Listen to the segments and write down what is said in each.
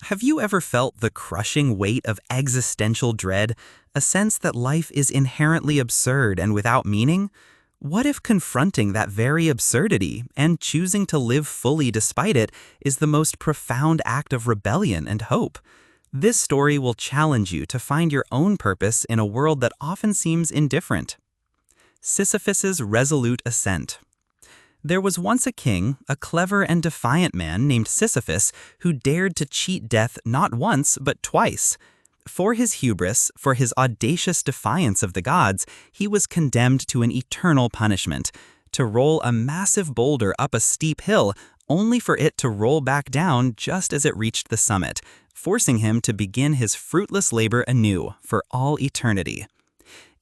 Have you ever felt the crushing weight of existential dread, a sense that life is inherently absurd and without meaning? What if confronting that very absurdity and choosing to live fully despite it is the most profound act of rebellion and hope? This story will challenge you to find your own purpose in a world that often seems indifferent. Sisyphus's Resolute Ascent. There was once a king, a clever and defiant man named Sisyphus, who dared to cheat death not once but twice. For his hubris, for his audacious defiance of the gods, he was condemned to an eternal punishment, to roll a massive boulder up a steep hill, only for it to roll back down just as it reached the summit, forcing him to begin his fruitless labor anew for all eternity.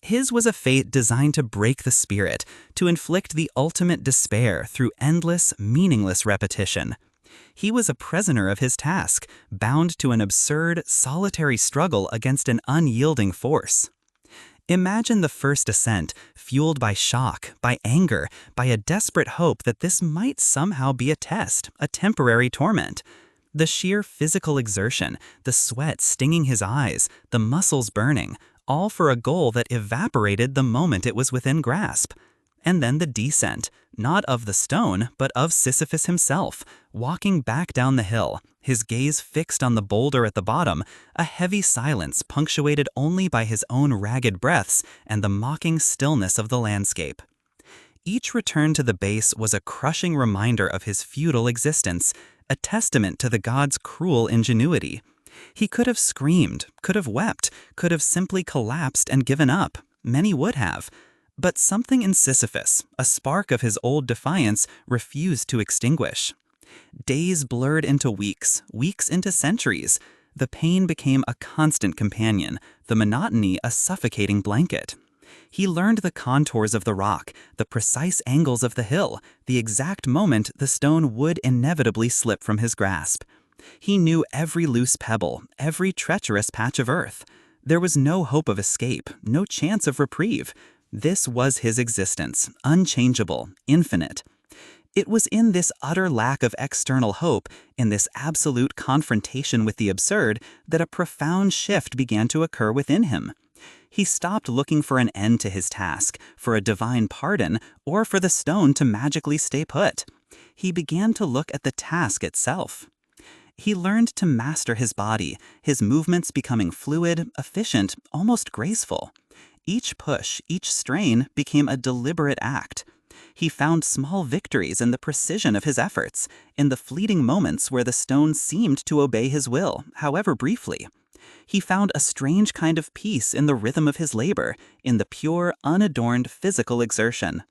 His was a fate designed to break the spirit, to inflict the ultimate despair through endless, meaningless repetition. He was a prisoner of his task, bound to an absurd, solitary struggle against an unyielding force. Imagine the first ascent, fueled by shock, by anger, by a desperate hope that this might somehow be a test, a temporary torment. The sheer physical exertion, the sweat stinging his eyes, the muscles burning, all for a goal that evaporated the moment it was within grasp. And then the descent, not of the stone, but of Sisyphus himself, walking back down the hill, his gaze fixed on the boulder at the bottom, a heavy silence punctuated only by his own ragged breaths and the mocking stillness of the landscape. Each return to the base was a crushing reminder of his futile existence, a testament to the gods' cruel ingenuity. He could have screamed, could have wept, could have simply collapsed and given up. Many would have. But something in Sisyphus, a spark of his old defiance, refused to extinguish. Days blurred into weeks, weeks into centuries. The pain became a constant companion, the monotony a suffocating blanket. He learned the contours of the rock, the precise angles of the hill, the exact moment the stone would inevitably slip from his grasp. He knew every loose pebble, every treacherous patch of earth. There was no hope of escape, no chance of reprieve. This was his existence, unchangeable, infinite. It was in this utter lack of external hope, in this absolute confrontation with the absurd, that a profound shift began to occur within him. He stopped looking for an end to his task, for a divine pardon, or for the stone to magically stay put. He began to look at the task itself. He learned to master his body, his movements becoming fluid, efficient, almost graceful. Each push, each strain became a deliberate act. He found small victories in the precision of his efforts, in the fleeting moments where the stone seemed to obey his will, however briefly. He found a strange kind of peace in the rhythm of his labor, in the pure, unadorned physical exertion.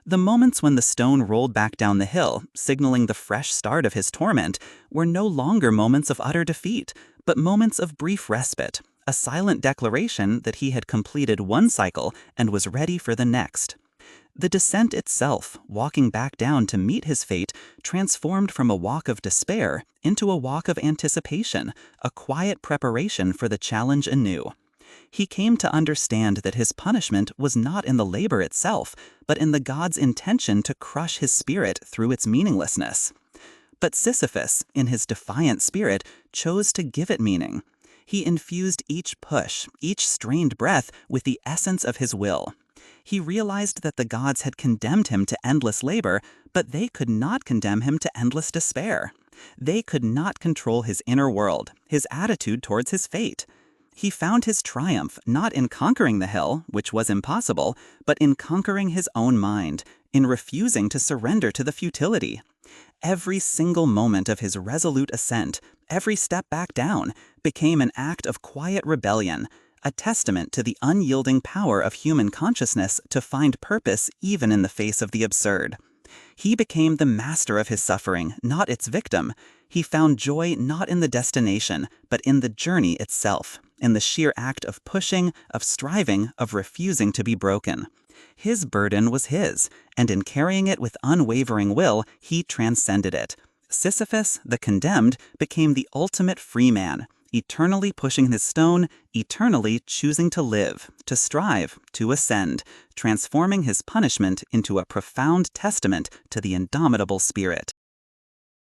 The moments when the stone rolled back down the hill, signaling the fresh start of his torment, were no longer moments of utter defeat, but moments of brief respite, a silent declaration that he had completed one cycle and was ready for the next. The descent itself, walking back down to meet his fate, transformed from a walk of despair into a walk of anticipation, a quiet preparation for the challenge anew. He came to understand that his punishment was not in the labor itself, but in the god's intention to crush his spirit through its meaninglessness. But Sisyphus, in his defiant spirit, chose to give it meaning. He infused each push, each strained breath with the essence of his will. He realized that the gods had condemned him to endless labor, but they could not condemn him to endless despair. They could not control his inner world, his attitude towards his fate. He found his triumph not in conquering the hill, which was impossible, but in conquering his own mind, in refusing to surrender to the futility. Every single moment of his resolute ascent, every step back down, became an act of quiet rebellion, a testament to the unyielding power of human consciousness to find purpose even in the face of the absurd. He became the master of his suffering, not its victim. He found joy not in the destination, but in the journey itself, in the sheer act of pushing, of striving, of refusing to be broken. His burden was his, and in carrying it with unwavering will, he transcended it. Sisyphus, the condemned, became the ultimate free man, eternally pushing his stone, eternally choosing to live, to strive, to ascend, transforming his punishment into a profound testament to the indomitable spirit.